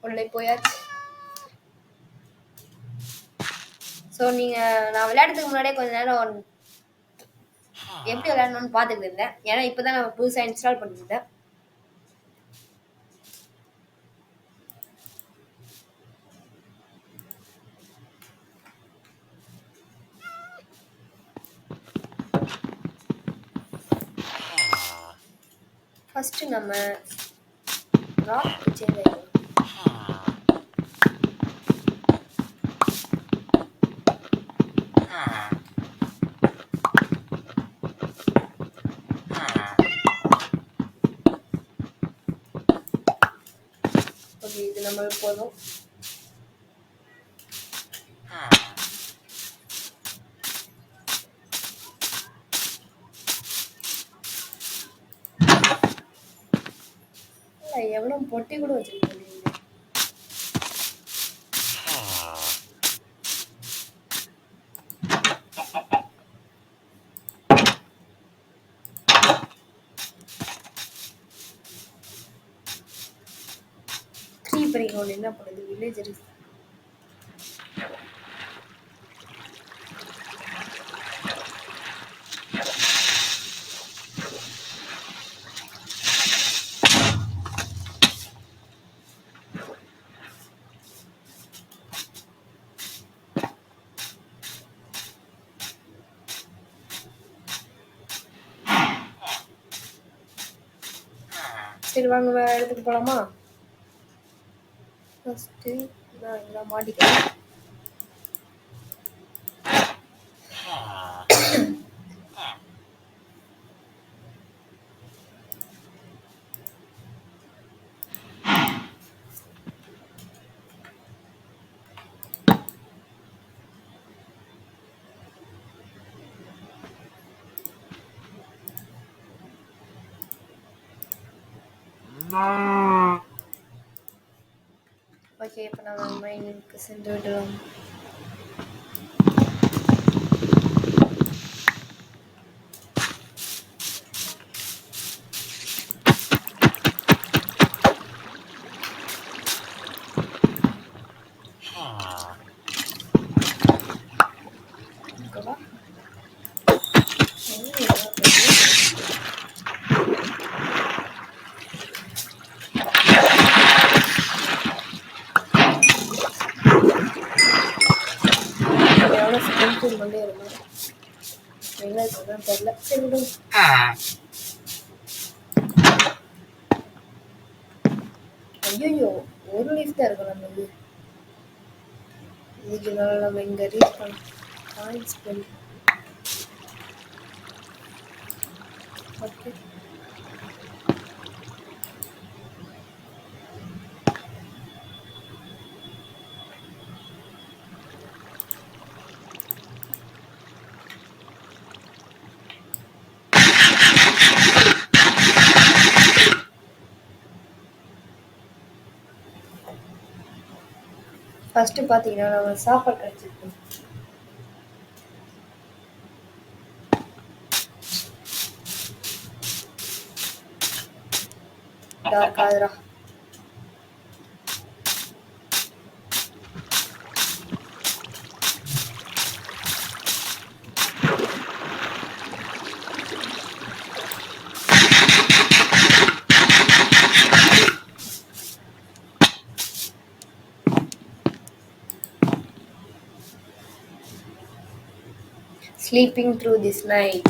உள்ளே போயாச்சு. ஸோ நான் விளையாடுறதுக்கு முன்னாடியே கொஞ்ச நேரம் எப்படி விளையாடணும்னு பார்த்துட்டு இருந்தேன். ஏன்னா இப்போதான் நான் புதுசாக இன்ஸ்டால் பண்ணியிருந்தேன். ஃபர்ஸ்ட் நம்ம ராக் சேஞ்ச் ஆகிடும். ஓகே, இது நம்மளுக்கு போதும். எவ்வளவு பொட்டி கூட வச்சிருக்கீங்க. கிரீப்பர் என்ன பண்ணுது? வில்லேஜர்ஸ் சரி வாங்க வேற இடத்துக்கு போலாமா? ஃபர்ஸ்ட் நான் எல்லாம் மாட்டிக்கிறேன். ஓகே, இப்போ நம்ம மைனுக்கு சென்று விடுறோம். கொண்டே இருந்தாரு. என்ன சொல்றேன்னு தெரியல. சரி விடுங்க. ஐயோ, ஒரு லீஃப் தான் இருக்கும் நம்ம இதுக்கு நம்ம இங்க ரீச் பண்ண பாயிண்ட்ஸ் பண்ணி. ஓகே, ஃபர்ஸ்ட் பாத்தீங்கன்னா நம்ம சாப்பாடு கிடைச்சிருக்கு. Dark ஆகுறா. Sleeping through this night.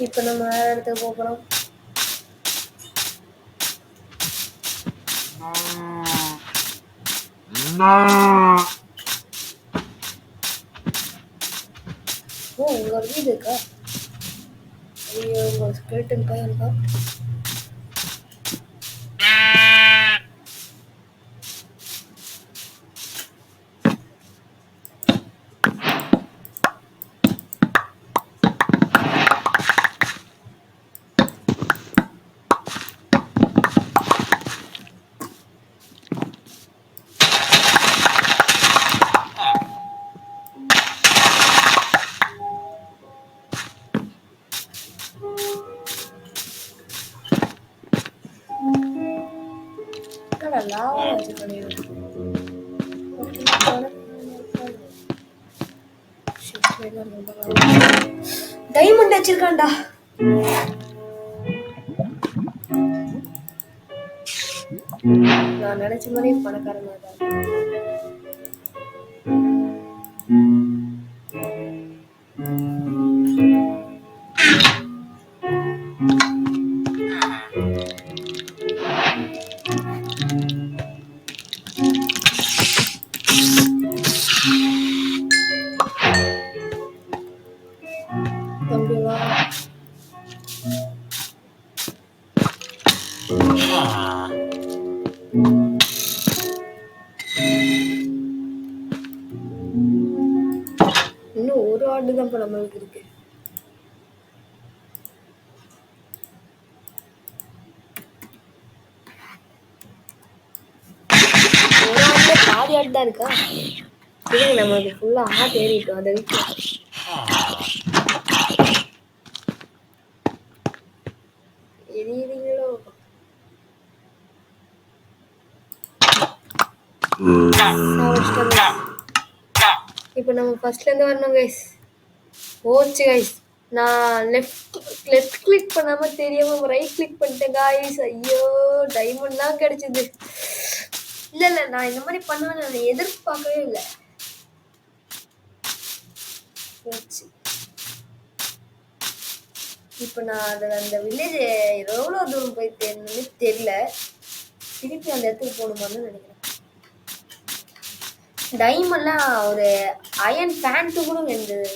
இப்போ நம்ம வேற இடத்துக்கு போகிறோம். ஓ, இங்க ஒரு வீடு இருக்கா? ஐயோ, உங்க ஸ்கெல்டன் பையன் இருக்கா? டைமண்ட் வச்சிருக்கான்டா. நான் நினைச்ச மாதிரி பணக்காரங்க தான். இன்னும் ஒரு ஆண்டு தான் இப்ப நம்மளுக்கு இருக்கு. ஒரு ஆண்டு பாதி ஆடு தான் இருக்கா. நம்மளுக்கு ஃபுல்லா ஆட் ஏறிட்டோம். அதை விட்டு எரியுறீங்களோ. இப்போ நம்ம ஃபர்ஸ்ட்ல இருந்து வரணும் கைஸ். போச்சு கைஸ். நான் லெஃப்ட் கிளிக் பண்ணாம தெரியாம ரைட் கிளிக் பண்ணிட்டேன் கைஸ். ஐயோ டைமண்ட் தான் கிடைச்சது. இல்ல நான் இந்த மாதிரி பண்ணுவேன்னு நான் எதிர்பார்க்கவே இல்லை. இப்போ நான் அந்த வில்லேஜ் எவ்வளோ தூரம் போய் தேடணும்னு தெரியல. திருப்பி அந்த இடத்துக்கு போகணுமான்னு நினைக்கிறேன். டைமண்ட்லாம் ஒரு அயன் பேண்ட் கூட இருந்தது.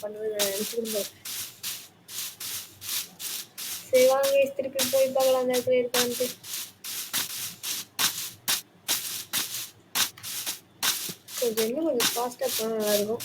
பண்ணுவேன் நினைச்சிருந்தேன். சரி வாங்க திருப்பி போய் பார்க்கலாம் அந்த இடத்துல இருக்கான்ட்டு. கொஞ்சம் ஃபாஸ்டா போனா நல்லா இருக்கும்.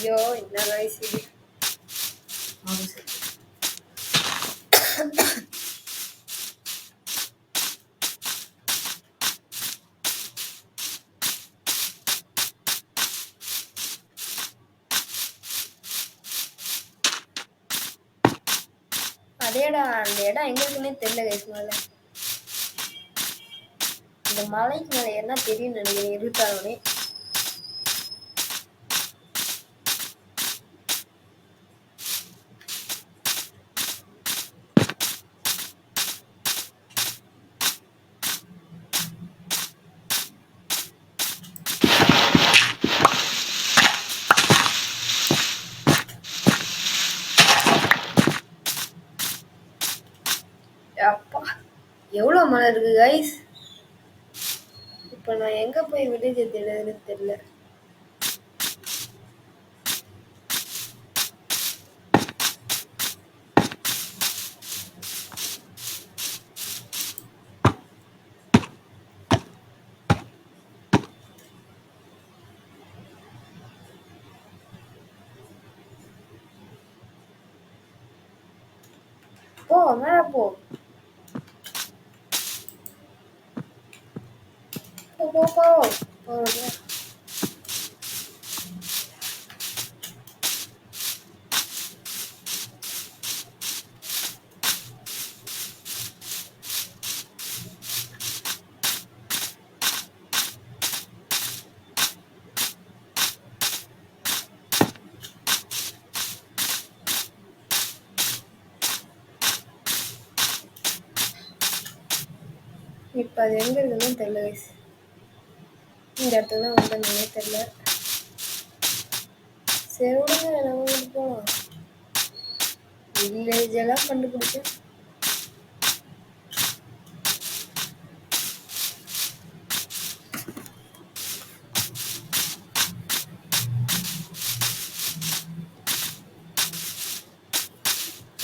ஐயோ என்ன வயசு இது. அதேடா அந்த இடம் எங்க இருக்குன்னே தெரியல கைஸ். மேல இந்த மலைக்கு மேல என்ன தெரியும் நினைக்கிறேன் இருட்டானே. அப்பா எவ்வளோ மழை இருக்கு கைஸ். இப்போ நான் எங்க போய் வில்லேஜ் தேடுறதுன்னு தெரியல. மேல போ. போ போ போ. அவ்வளவுதான். இப்ப அது எங்க இருக்குன்னு தெரியல guys. இந்த இடத்துல தான் வந்து தெரியல. சரி விடுங்க, நம்ம வீட்டுக்கு போலாம். வில்லேஜ் எல்லாம் கண்டுபிடிச்சு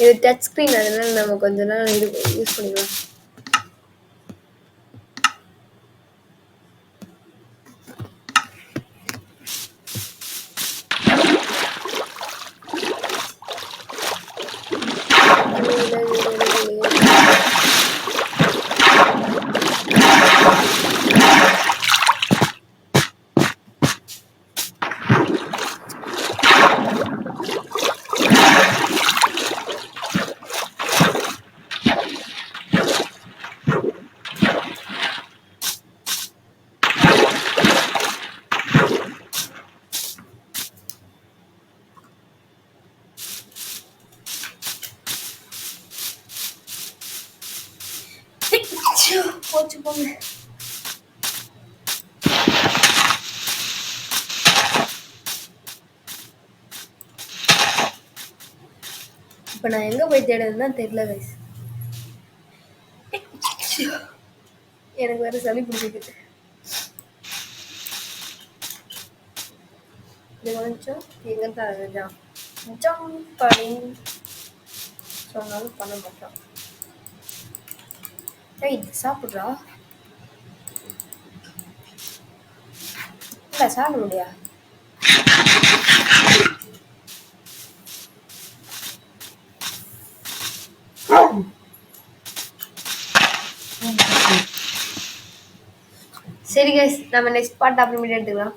இது டச் ஸ்கிரீன், அதனால நம்ம கொஞ்ச நேரம் இது யூஸ் பண்ணிக்கலாம். போச்சு போங்க. இப்ப நான் எங்க போய் தேடுறதுன்னு தெரியல guys. எனக்கு வேற சளி பிடிக்குது. இது கொஞ்சம் எங்க தான் ஜம்ப் பண்ணி சொன்னாலும் பண்ண மாட்டான். ஏய் சாப்பிட்றா. இல்ல சாப்பிட முடியா? சரி கைஸ், நம்ம நெக்ஸ்ட் பார்ட் அப்புறமேட்டு எடுத்துக்கலாம்.